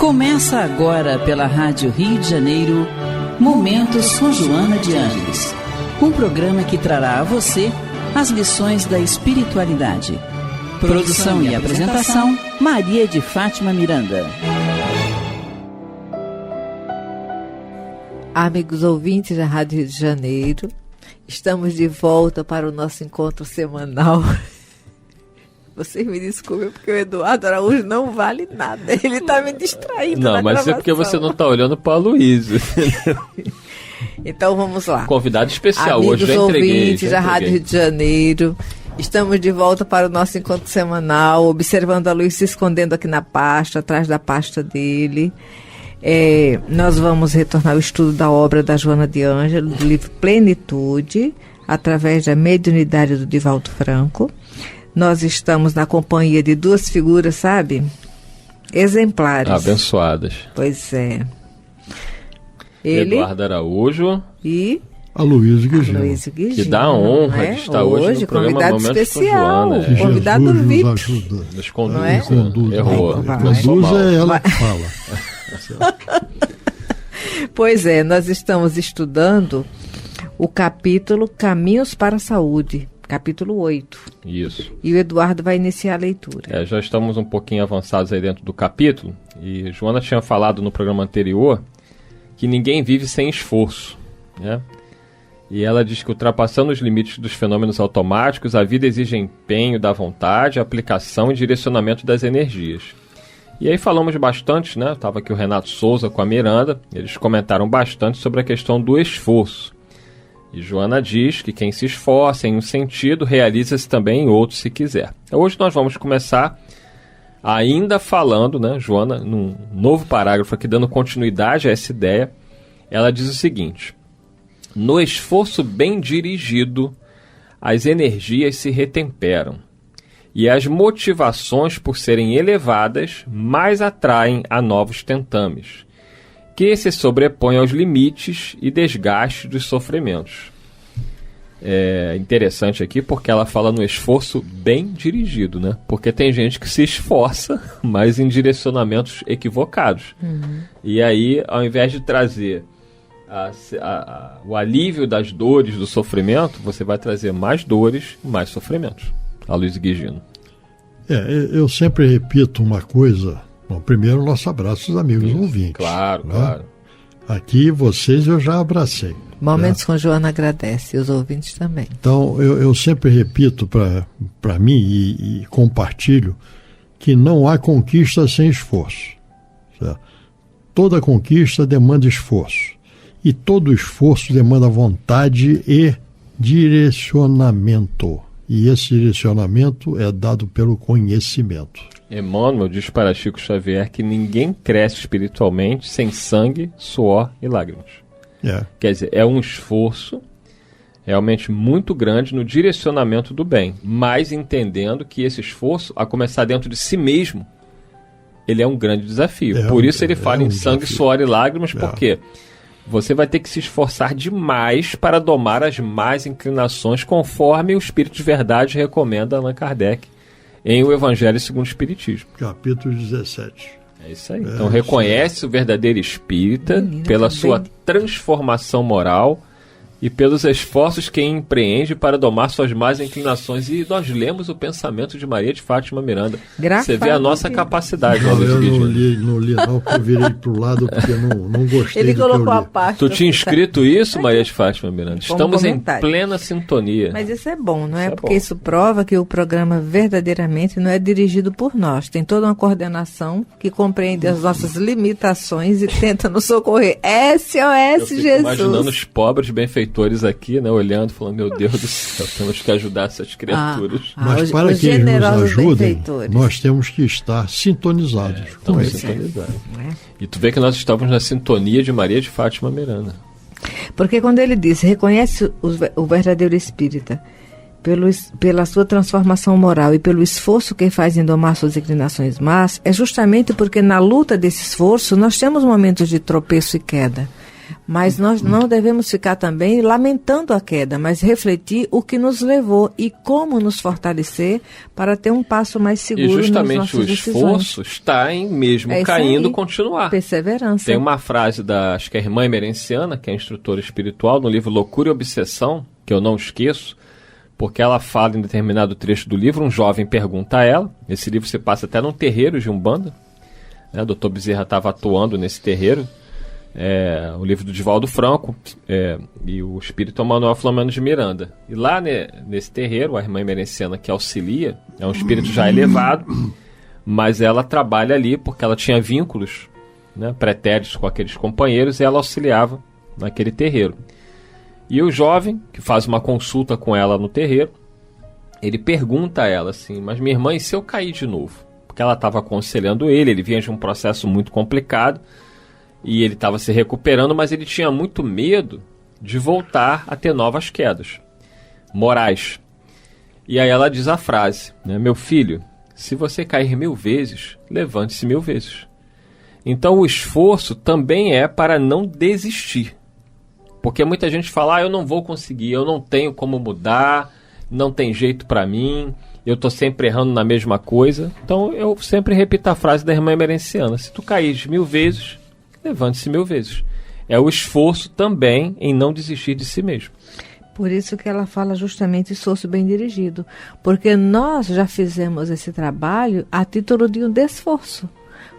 Começa agora pela Rádio Rio de Janeiro, Momentos com Joana de Ângeles. Um programa que trará a você as lições da espiritualidade. Produção e apresentação, Maria de Fátima Miranda. Amigos ouvintes da Rádio Rio de Janeiro, estamos de volta para o nosso encontro semanal. Vocês me desculpem, porque o Eduardo Araújo não vale nada. Ele está me distraindo. Não, mas gravação. É porque você não está olhando para a Luísa. Então vamos lá. Convidado especial. Amigos hoje já entreguei. Amigos ouvintes da Rádio Rio de Janeiro, estamos de volta para o nosso encontro semanal, observando a Luísa se escondendo aqui na pasta, atrás da pasta dele. Nós vamos retornar ao estudo da obra da Joana de Ângeles, do livro Plenitude, através da mediunidade do Divaldo Franco. Nós estamos na companhia de duas figuras, sabe? Exemplares. Abençoadas. Pois é. Eduardo Araújo e a Luísa Guigino. Que dá a honra de estar hoje no programa convidado Momentos especial, com Joana. Convidado Jesus VIP. Nos ajuda. Nos conduz. Não é? Conduz. Errou. Conduz é ela que fala. Pois é, nós estamos estudando o capítulo Caminhos para a Saúde, capítulo 8. Isso. E o Eduardo vai iniciar a leitura. Já estamos um pouquinho avançados aí dentro do capítulo. E Joana tinha falado no programa anterior que ninguém vive sem esforço, né? E ela diz que, ultrapassando os limites dos fenômenos automáticos, a vida exige empenho da vontade, aplicação e direcionamento das energias. E aí falamos bastante, né? Estava aqui o Renato Souza com a Miranda, eles comentaram bastante sobre a questão do esforço. E Joana diz que quem se esforça em um sentido, realiza-se também em outro se quiser. Hoje nós vamos começar ainda falando, né, Joana, num novo parágrafo aqui, dando continuidade a essa ideia. Ela diz o seguinte: no esforço bem dirigido, as energias se retemperam, e as motivações, por serem elevadas, mais atraem a novos tentames, que se sobrepõem aos limites e desgastes dos sofrimentos. É interessante aqui porque ela fala no esforço bem dirigido, né? Porque tem gente que se esforça, mas em direcionamentos equivocados. Uhum. E aí, ao invés de trazer o alívio das dores do sofrimento, você vai trazer mais dores e mais sofrimentos. A Luísa Guigino. Eu sempre repito uma coisa. Bom, primeiro, nosso abraço aos amigos ouvintes. Claro, né? Claro. Aqui, vocês eu já abracei. Momentos com Joana agradece, e os ouvintes também. Então, eu sempre repito para mim e compartilho que não há conquista sem esforço. Certo? Toda conquista demanda esforço. E todo esforço demanda vontade e direcionamento. E esse direcionamento é dado pelo conhecimento. Emmanuel diz para Chico Xavier que ninguém cresce espiritualmente sem sangue, suor e lágrimas. Quer dizer, é um esforço realmente muito grande no direcionamento do bem, mas entendendo que esse esforço, a começar dentro de si mesmo, ele é um grande desafio. Por isso ele fala em sangue, desafio. Suor e lágrimas, porque você vai ter que se esforçar demais para domar as más inclinações, conforme o Espírito de Verdade recomenda Allan Kardec em O Evangelho segundo o Espiritismo. Capítulo 17. É isso aí. Então reconhece o verdadeiro espírita pela sua transformação moral e pelos esforços que empreende para domar suas más inclinações. E nós lemos o pensamento de Maria de Fátima Miranda. Você vê a nossa capacidade. Eu não li não, porque eu virei para o lado porque não gostei. Ele colocou a parte. Tu tinha escrito isso, Maria de Fátima Miranda? Estamos em plena sintonia. Mas isso é bom, não é? Porque isso prova que o programa verdadeiramente não é dirigido por nós. Tem toda uma coordenação que compreende as nossas limitações e tenta nos socorrer. SOS Jesus! Imaginando os pobres benfeitores aqui, né, olhando, falando, meu Deus do céu, temos que ajudar essas criaturas. Mas para que eles nos ajudem, nós temos que estar sintonizados. Estamos sintonizados. E tu vê que nós estávamos na sintonia de Maria de Fátima Miranda. Porque quando ele diz, reconhece o verdadeiro espírita pela sua transformação moral e pelo esforço que faz em domar suas inclinações más, é justamente porque na luta desse esforço nós temos momentos de tropeço e queda. Mas nós não devemos ficar também lamentando a queda, mas refletir o que nos levou e como nos fortalecer para ter um passo mais seguro nas nossas decisões. E justamente o esforço está em mesmo caindo continuar. Perseverança. Tem uma frase acho que é a irmã Emerenciana, que é instrutora espiritual, no livro Loucura e Obsessão, que eu não esqueço, porque ela fala em determinado trecho do livro, um jovem pergunta a ela, esse livro se passa até num terreiro de Umbanda, né, o Dr. Bezerra estava atuando nesse terreiro, o livro do Divaldo Franco, e o espírito é o Manuel Flamengo de Miranda. E lá nesse terreiro, a irmã Emerenciana que auxilia, é um espírito já elevado, mas ela trabalha ali porque ela tinha vínculos, né, pretéritos com aqueles companheiros, e ela auxiliava naquele terreiro. E o jovem, que faz uma consulta com ela no terreiro, ele pergunta a ela assim, mas minha irmã, e se eu cair de novo? Porque ela estava aconselhando ele vinha de um processo muito complicado, e ele estava se recuperando, mas ele tinha muito medo de voltar a ter novas quedas morais. E aí ela diz a frase, né, meu filho, se você cair 1000 vezes, levante-se 1000 vezes. Então o esforço também é para não desistir. Porque muita gente fala, eu não vou conseguir, eu não tenho como mudar, não tem jeito para mim, eu estou sempre errando na mesma coisa. Então eu sempre repito a frase da irmã Emerenciana, se tu caíres 1000 vezes, levante-se 1000 vezes. É o esforço também em não desistir de si mesmo. Por isso que ela fala justamente esforço bem dirigido. Porque nós já fizemos esse trabalho a título de um desforço.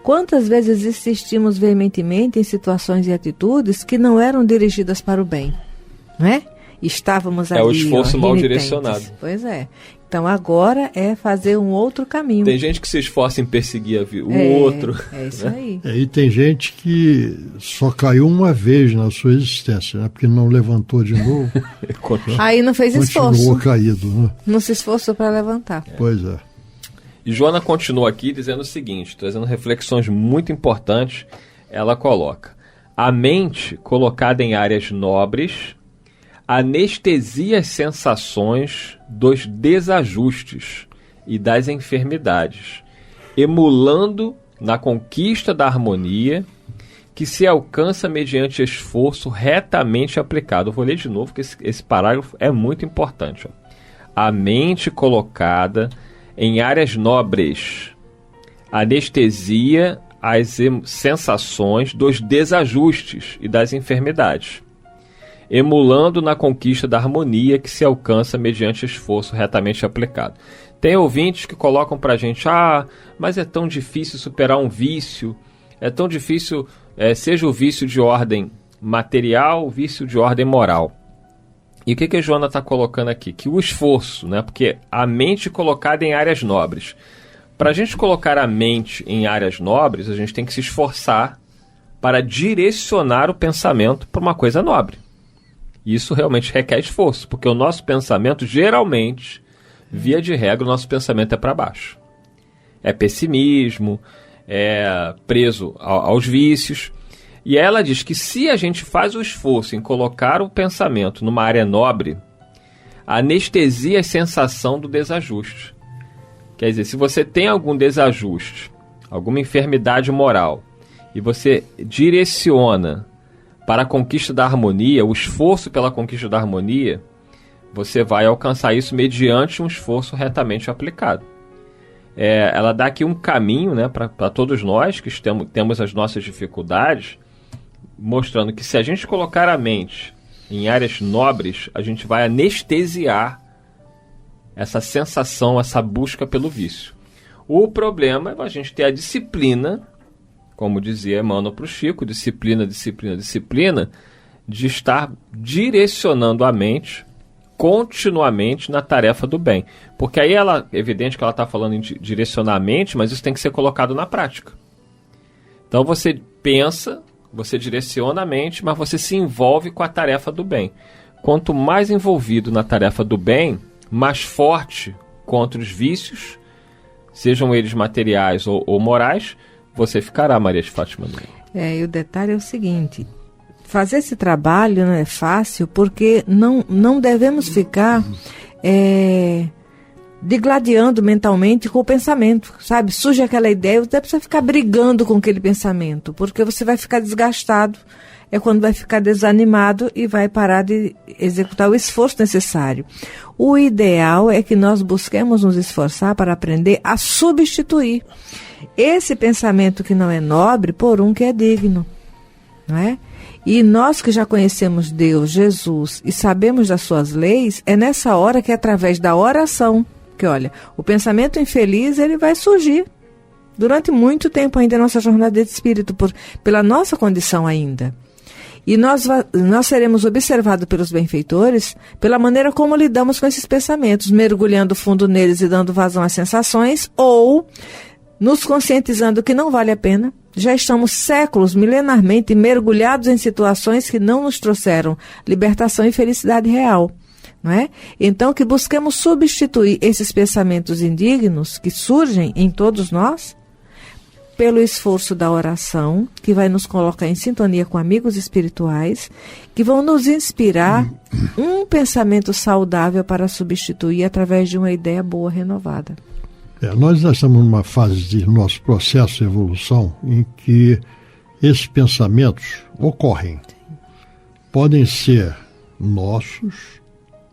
Quantas vezes insistimos veementemente em situações e atitudes que não eram dirigidas para o bem, não é? Estávamos ali, o esforço mal direcionado. Pois é. Então agora é fazer um outro caminho. Tem gente que se esforça em perseguir o outro. É isso aí. E tem gente que só caiu uma vez na sua existência, né? Porque não levantou de novo. Aí não fez esforço. Continuou caído, né? Não se esforçou para levantar. Pois é. E Joana continua aqui dizendo o seguinte, trazendo reflexões muito importantes. Ela coloca, a mente colocada em áreas nobres anestesia as sensações dos desajustes e das enfermidades, emulando na conquista da harmonia que se alcança mediante esforço retamente aplicado. Eu vou ler de novo, porque esse parágrafo é muito importante. A mente colocada em áreas nobres anestesia as sensações dos desajustes e das enfermidades, emulando na conquista da harmonia que se alcança mediante esforço retamente aplicado. Tem ouvintes que colocam pra gente, mas é tão difícil superar um vício, é tão difícil, seja o vício de ordem material, o vício de ordem moral. E o que a Joana está colocando aqui? Que o esforço, né? Porque a mente colocada em áreas nobres. Para a gente colocar a mente em áreas nobres, a gente tem que se esforçar para direcionar o pensamento para uma coisa nobre. E isso realmente requer esforço, porque o nosso pensamento, geralmente, via de regra, o nosso pensamento é para baixo. É pessimismo, é preso aos vícios. E ela diz que se a gente faz o esforço em colocar o pensamento numa área nobre, anestesia a sensação do desajuste. Quer dizer, se você tem algum desajuste, alguma enfermidade moral, e você direciona para a conquista da harmonia, o esforço pela conquista da harmonia, você vai alcançar isso mediante um esforço retamente aplicado. Ela dá aqui um caminho, né, para todos nós que temos as nossas dificuldades, mostrando que se a gente colocar a mente em áreas nobres, a gente vai anestesiar essa sensação, essa busca pelo vício. O problema é a gente ter a disciplina, como dizia Emmanuel para o Chico, disciplina, de estar direcionando a mente continuamente na tarefa do bem. Porque aí é evidente que ela está falando em direcionar a mente, mas isso tem que ser colocado na prática. Então você pensa, você direciona a mente, mas você se envolve com a tarefa do bem. Quanto mais envolvido na tarefa do bem, mais forte contra os vícios, sejam eles materiais ou morais, você ficará, Maria de Fátima. E o detalhe é o seguinte, fazer esse trabalho não é fácil, porque não devemos ficar digladiando mentalmente com o pensamento, sabe? Surge aquela ideia, você precisa ficar brigando com aquele pensamento, porque você vai ficar desgastado, é quando vai ficar desanimado e vai parar de executar o esforço necessário. O ideal é que nós busquemos nos esforçar para aprender a substituir esse pensamento que não é nobre por um que é digno, não é? E nós que já conhecemos Deus, Jesus, e sabemos das suas leis, é nessa hora que é através da oração, que olha, o pensamento infeliz ele vai surgir durante muito tempo ainda na nossa jornada de espírito, pela nossa condição ainda. E nós seremos observados pelos benfeitores pela maneira como lidamos com esses pensamentos, mergulhando fundo neles e dando vazão às sensações, ou nos conscientizando que não vale a pena. Já estamos séculos, milenarmente, mergulhados em situações que não nos trouxeram libertação e felicidade real. Não é? Então, que busquemos substituir esses pensamentos indignos que surgem em todos nós pelo esforço da oração, que vai nos colocar em sintonia com amigos espirituais, que vão nos inspirar um pensamento saudável para substituir através de uma ideia boa, renovada. Nós já estamos numa fase de nosso processo de evolução em que esses pensamentos ocorrem. Podem ser nossos,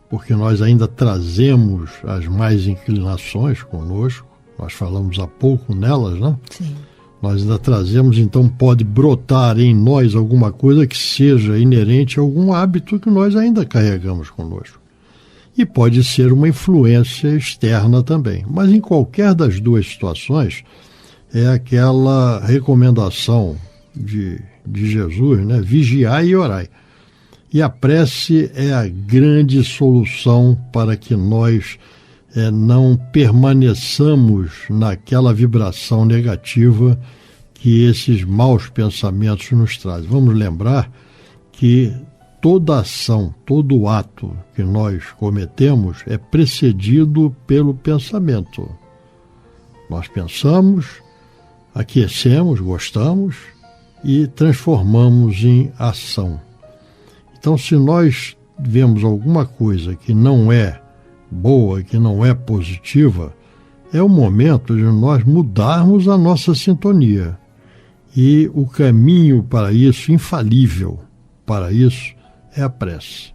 porque nós ainda trazemos as mais inclinações conosco, nós falamos há pouco nelas, né? Sim. Nós ainda trazemos, então pode brotar em nós alguma coisa que seja inerente a algum hábito que nós ainda carregamos conosco. E pode ser uma influência externa também. Mas em qualquer das duas situações, é aquela recomendação de Jesus, né? Vigiai e orai. E a prece é a grande solução para que nós não permaneçamos naquela vibração negativa que esses maus pensamentos nos trazem. Vamos lembrar que toda ação, todo ato que nós cometemos é precedido pelo pensamento. Nós pensamos, aquecemos, gostamos e transformamos em ação. Então, se nós vemos alguma coisa que não é boa, que não é positiva, é o momento de nós mudarmos a nossa sintonia. E o caminho para isso, infalível para isso, é a prece.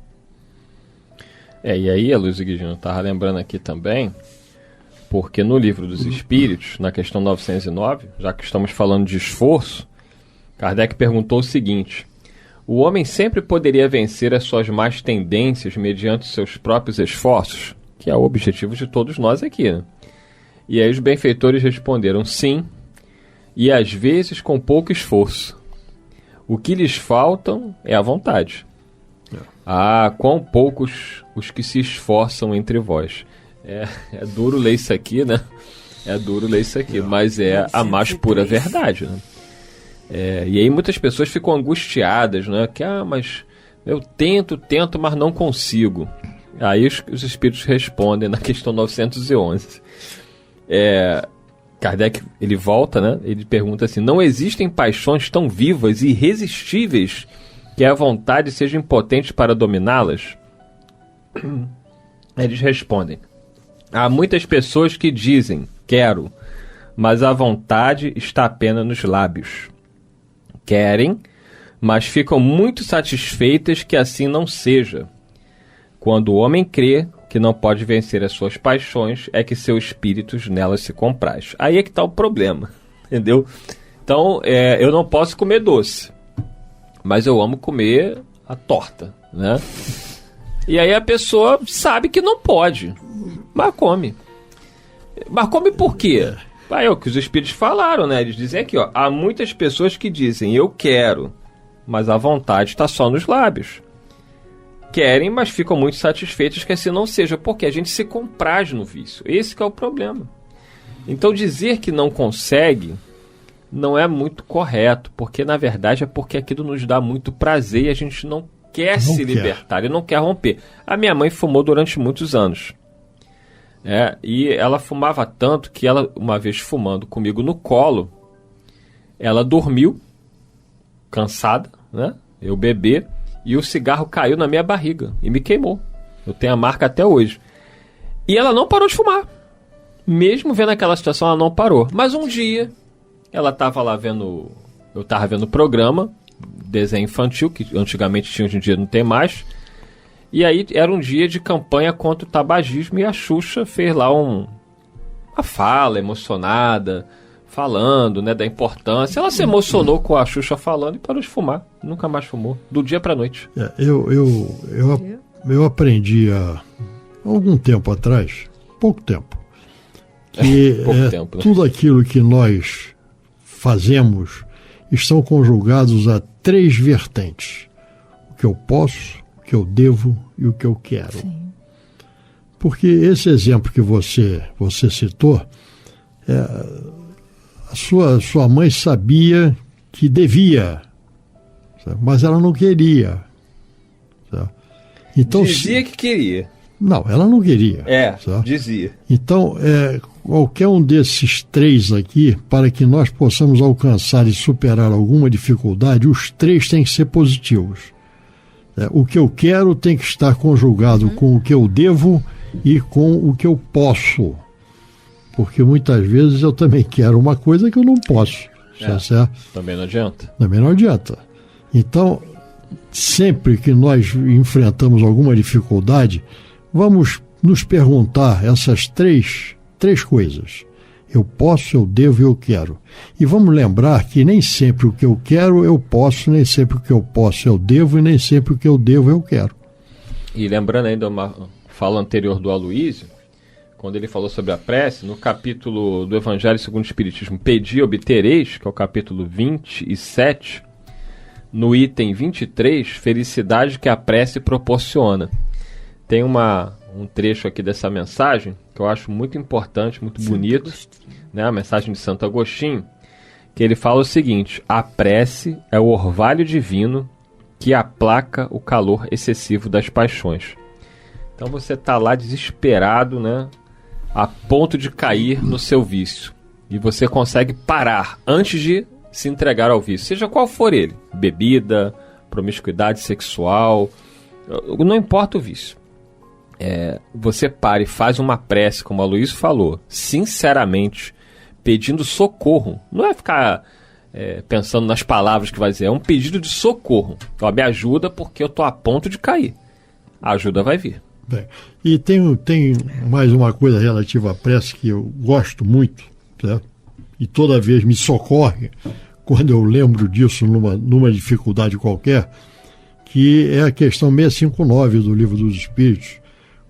E aí, a Luiz Guidino estava lembrando aqui também, porque no Livro dos Espíritos, na questão 909, já que estamos falando de esforço, Kardec perguntou o seguinte: o homem sempre poderia vencer as suas más tendências mediante seus próprios esforços? Que é o objetivo de todos nós aqui, né? E aí os benfeitores responderam sim, e às vezes com pouco esforço. O que lhes faltam é a vontade. Quão poucos os que se esforçam entre vós. É duro ler isso aqui, né? É duro ler isso aqui, mas é a mais pura verdade, né? E aí muitas pessoas ficam angustiadas, né? Que, mas eu tento, mas não consigo. Aí os espíritos respondem na questão 911. Kardec, ele volta, né? Ele pergunta assim: não existem paixões tão vivas e irresistíveis que a vontade seja impotente para dominá-las? Eles respondem: há muitas pessoas que dizem, quero, mas a vontade está apenas nos lábios. Querem, mas ficam muito satisfeitas que assim não seja. Quando o homem crê que não pode vencer as suas paixões, é que seu espírito nelas se compraz. Aí é que está o problema, entendeu? Então, eu não posso comer doce, mas eu amo comer a torta, né? E aí a pessoa sabe que não pode, mas come. Mas come por quê? É o que os espíritos falaram, né? Eles dizem aqui, há muitas pessoas que dizem, eu quero, mas a vontade está só nos lábios. Querem, mas ficam muito satisfeitos que assim não seja, porque a gente se compraz no vício. Esse que é o problema. Então dizer que não consegue não é muito correto, porque na verdade é porque aquilo nos dá muito prazer e a gente não quer se libertar e não quer romper. A minha mãe fumou durante muitos anos. E ela fumava tanto que ela, uma vez fumando comigo no colo, ela dormiu, cansada, né? Eu bebê, e o cigarro caiu na minha barriga e me queimou. Eu tenho a marca até hoje. E ela não parou de fumar. mesmo vendo aquela situação, ela não parou. Mas um dia, ela estava lá vendo... Eu estava vendo o programa, desenho infantil, que antigamente tinha, hoje em dia não tem mais. E aí era um dia de campanha contra o tabagismo e a Xuxa fez lá uma fala emocionada, falando, né, da importância. Ela se emocionou com a Xuxa falando e parou de fumar. Nunca mais fumou, do dia para a noite. Eu aprendi há algum tempo atrás, pouco tempo, que tempo, né? Tudo aquilo que nós fazemos estão conjugados a 3 vertentes: o que eu posso, o que eu devo e o que eu quero. Sim. Porque esse exemplo que você citou, a sua mãe sabia que devia, sabe? Mas ela não queria. Sabe? Então, dizia que queria. Não, ela não queria. Sabe? Dizia. Então, qualquer um desses 3 aqui, para que nós possamos alcançar e superar alguma dificuldade, os 3 têm que ser positivos. O que eu quero tem que estar conjugado com o que eu devo e com o que eu posso. Porque muitas vezes eu também quero uma coisa que eu não posso. Certo? Também não adianta. Também não adianta. Então, sempre que nós enfrentamos alguma dificuldade, vamos nos perguntar essas três coisas. Eu posso, eu devo e eu quero. E vamos lembrar que nem sempre o que eu quero eu posso, nem sempre o que eu posso eu devo e nem sempre o que eu devo eu quero. E lembrando ainda uma fala anterior do Aloísio, quando ele falou sobre a prece, no capítulo do Evangelho segundo o Espiritismo, Pedi e obtereis, que é o capítulo 27, no item 23, felicidade que a prece proporciona. Tem um trecho aqui dessa mensagem que eu acho muito importante, muito bonito, né? A mensagem de Santo Agostinho, que ele fala o seguinte: a prece é o orvalho divino que aplaca o calor excessivo das paixões. Então você está lá desesperado, né? A ponto de cair no seu vício. E você consegue parar antes de se entregar ao vício, seja qual for ele: bebida, promiscuidade sexual, não importa o vício. Você para e faz uma prece, como a Luísa falou, sinceramente, pedindo socorro. Não é ficar pensando nas palavras que vai dizer, é um pedido de socorro. Ó, me ajuda porque eu estou a ponto de cair. A ajuda vai vir. Bem, e tem mais uma coisa relativa à prece que eu gosto muito, certo? E toda vez me socorre quando eu lembro disso numa dificuldade qualquer, que é a questão 659 do Livro dos Espíritos,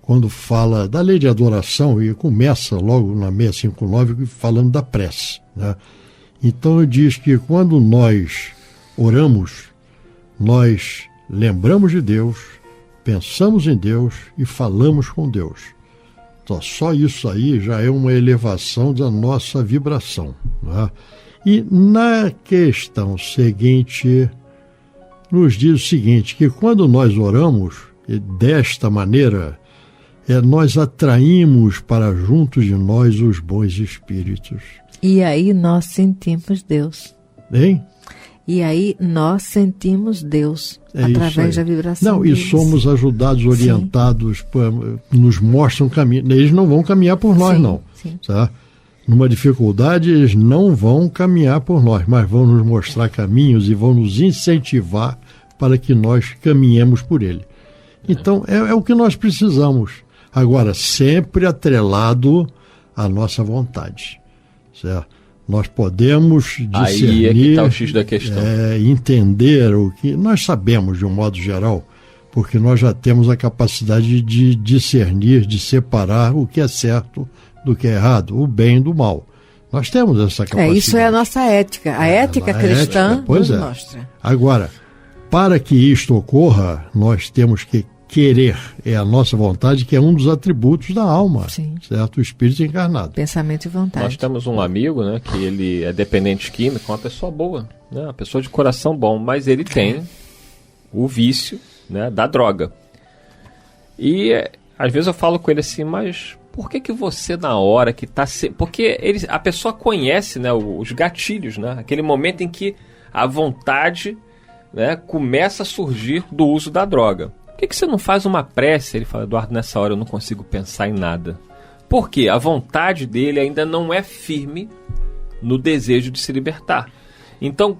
quando fala da lei de adoração, e começa logo na 659 falando da prece, né? Então diz que quando nós oramos, nós lembramos de Deus, pensamos em Deus e falamos com Deus. Então, só isso aí já é uma elevação da nossa vibração, né? E na questão seguinte, nos diz o seguinte, que quando nós oramos desta maneira, nós atraímos para junto de nós os bons espíritos. E aí nós sentimos Deus. Hein? E aí nós sentimos Deus através da vibração. Não, deles. E somos ajudados, orientados, nos mostram caminho. Eles não vão caminhar por nós, sim, não. Sim. Tá? Numa dificuldade, eles não vão caminhar por nós, mas vão nos mostrar caminhos e vão nos incentivar para que nós caminhemos por ele. Então, é o que nós precisamos. Agora, sempre atrelado à nossa vontade, certo? Nós podemos discernir, aí é que está o X da questão. Entender o que nós sabemos de um modo geral, porque nós já temos a capacidade de discernir, de separar o que é certo do que é errado, o bem do mal. Nós temos essa capacidade. Isso é a nossa ética. A ética cristã nos mostra. Agora, para que isto ocorra, nós temos que querer, é a nossa vontade, que é um dos atributos da alma, sim, certo? O espírito encarnado. Pensamento e vontade. Nós temos um amigo, né, que ele é dependente químico, uma pessoa boa, né, uma pessoa de coração bom, mas ele tem o vício, né, da droga. E às vezes eu falo com ele assim, mas por que você na hora que está... Porque a pessoa conhece, né, os gatilhos, né, aquele momento em que a vontade, né, começa a surgir do uso da droga. Por que você não faz uma prece? Ele fala, Eduardo, nessa hora eu não consigo pensar em nada. Porque a vontade dele ainda não é firme no desejo de se libertar. Então,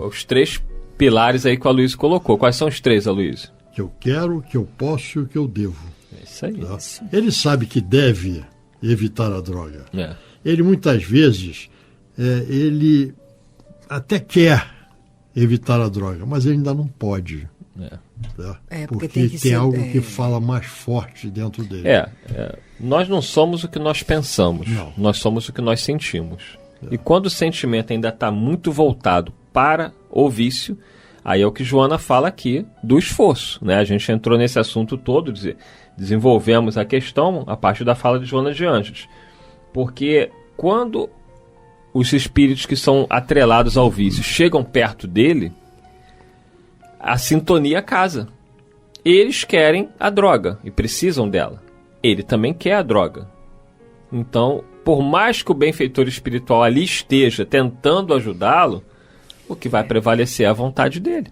os 3 pilares aí que o Aloysio colocou. Quais são os 3, Aloysio? Que eu quero, que eu posso e o que eu devo. É isso aí. Tá? Ele sabe que deve evitar a droga. É. Ele muitas vezes, ele até quer evitar a droga, mas ele ainda não pode. Tá? Porque tem algo que fala mais forte dentro dele. Nós não somos o que nós pensamos, nós somos o que nós sentimos. E quando o sentimento ainda está muito voltado para o vício, aí é o que Joana fala aqui do esforço, né? A gente entrou nesse assunto todo, desenvolvemos a questão a partir da fala de Joana de Ângeles. Porque quando os espíritos que são atrelados ao vício chegam perto dele, a sintonia casa. Eles querem a droga e precisam dela. Ele também quer a droga. Então, por mais que o benfeitor espiritual ali esteja tentando ajudá-lo, o que vai prevalecer é a vontade dele.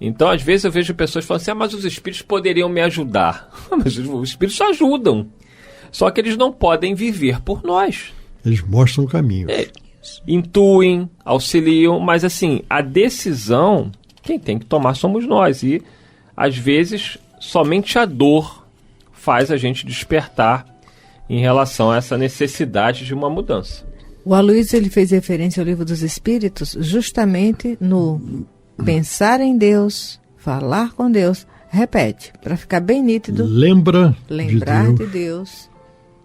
Então, às vezes eu vejo pessoas falando assim, mas os espíritos poderiam me ajudar. Mas os espíritos ajudam. Só que eles não podem viver por nós. Eles mostram o caminho. Intuem, auxiliam, mas assim, a decisão, quem tem que tomar somos nós. E, às vezes, somente a dor faz a gente despertar em relação a essa necessidade de uma mudança. O Aloysio, ele fez referência ao Livro dos Espíritos justamente no pensar em Deus, falar com Deus. Repete, para ficar bem nítido. Lembrar de Deus.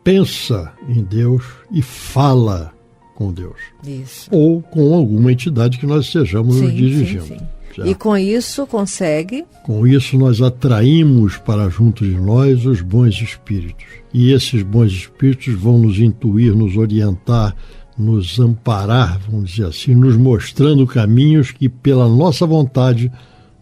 Pensa em Deus e fala com Deus. Isso. Ou com alguma entidade que nós estejamos nos dirigindo. Sim. E com isso consegue? Com isso nós atraímos para junto de nós os bons espíritos. E esses bons espíritos vão nos intuir, nos orientar, nos amparar, vamos dizer assim, nos mostrando caminhos que pela nossa vontade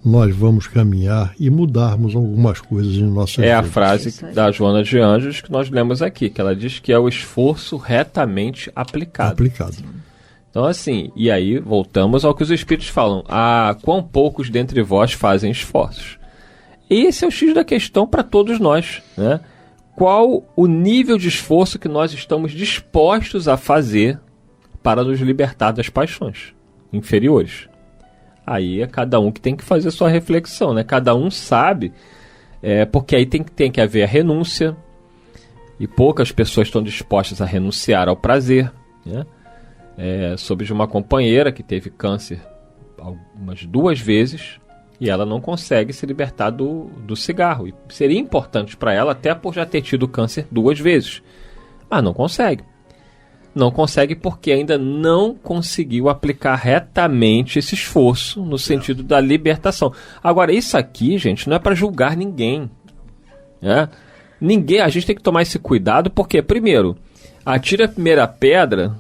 nós vamos caminhar e mudarmos algumas coisas em nossas vidas. É a frase da Joana de Ângeles que nós lemos aqui, que ela diz que é o esforço retamente aplicado. Então, assim, e aí voltamos ao que os espíritos falam. Quão poucos dentre vós fazem esforços. Esse é o X da questão para todos nós, né? Qual o nível de esforço que nós estamos dispostos a fazer para nos libertar das paixões inferiores? Aí é cada um que tem que fazer sua reflexão, né? Cada um sabe, porque aí tem que haver a renúncia, e poucas pessoas estão dispostas a renunciar ao prazer, né? Soube de uma companheira que teve câncer umas 2 vezes e ela não consegue se libertar do cigarro. E seria importante para ela, até por já ter tido câncer 2 vezes. Mas não consegue. Não consegue porque ainda não conseguiu aplicar retamente esse esforço no sentido da libertação. Agora, isso aqui, gente, não é para julgar ninguém. A gente tem que tomar esse cuidado porque, primeiro, atira a primeira pedra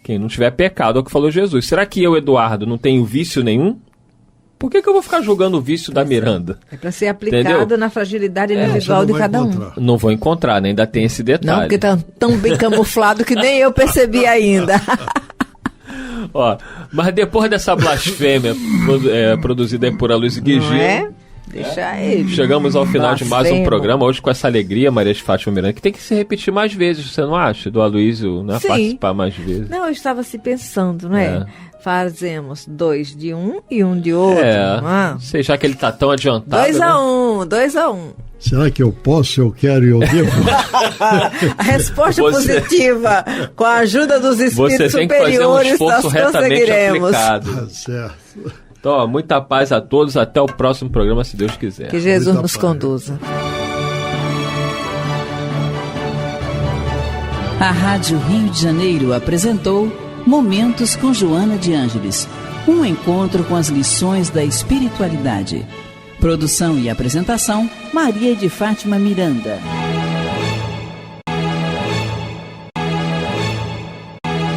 quem não tiver pecado, é o que falou Jesus. Será que eu, Eduardo, não tenho vício nenhum? Por que eu vou ficar julgando o vício da Miranda? É para ser aplicado na fragilidade individual de cada um. Não vou encontrar, né? Ainda tem esse detalhe. Não, porque tá tão bem camuflado que nem eu percebi ainda. Mas depois dessa blasfêmia produzida aí por Aloysio Guigino, deixa ele. Chegamos ao final de mais um programa, hoje com essa alegria, Maria de Fátima Miranda, que tem que se repetir mais vezes, você não acha? Do Aloysio, né? Participar mais vezes. Não, eu estava pensando, não é? Fazemos 2 de um e 1 de outro. Sei, já que ele tá tão adiantado. 2-1. Será que eu posso, eu quero e eu devo? A resposta positiva, com a ajuda dos espíritos superiores, você tem que fazer um esforço retamente aplicado. Tá certo. Então, muita paz a todos. Até o próximo programa, se Deus quiser. Que Jesus nos conduza. A Rádio Rio de Janeiro apresentou Momentos com Joana de Ângeles. Um encontro com as lições da espiritualidade. Produção e apresentação, Maria de Fátima Miranda.